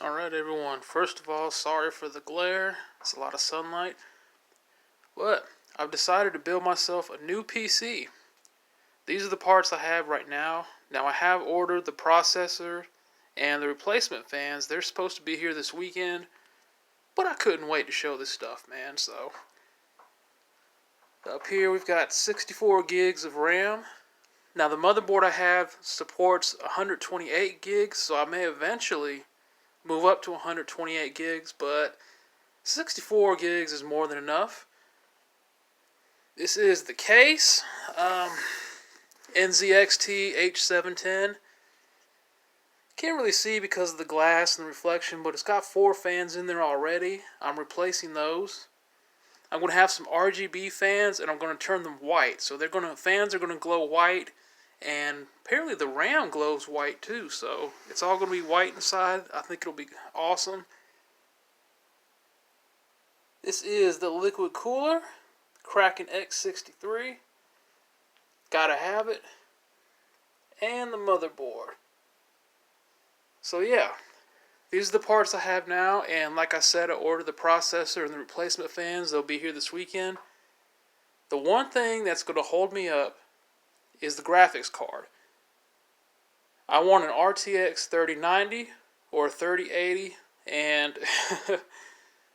Alright everyone, first of all, sorry for the glare. It's a lot of sunlight. But I've decided to build myself a new PC. These are the parts I have right now. Now I have ordered the processor and the replacement fans. They're supposed to be here this weekend. But I couldn't wait to show this stuff, man. So up here we've got 64 gigs of RAM. Now the motherboard I have supports 128 gigs, so I may eventually move up to 128 gigs, but 64 gigs is more than enough. This is the case. NZXT H710. Can't really see because of the glass and the reflection, but it's got 4 fans in there already. I'm replacing those. I'm going to have some RGB fans, and I'm going to turn them white. So fans are going to glow white, and apparently the RAM glows white too. So it's all going to be white inside. I think it'll be awesome. This is the liquid cooler, Kraken X63. Gotta have it. And the motherboard. So yeah, these are the parts I have now, and like I said, I ordered the processor and the replacement fans. They'll be here this weekend. The one thing that's going to hold me up is the graphics card. I want an RTX 3090 or 3080, and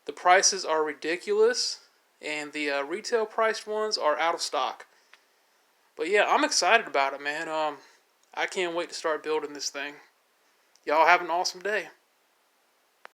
the prices are ridiculous, and the retail priced ones are out of stock. But yeah, I'm excited about it, man. I can't wait to start building this thing. Y'all have an awesome day.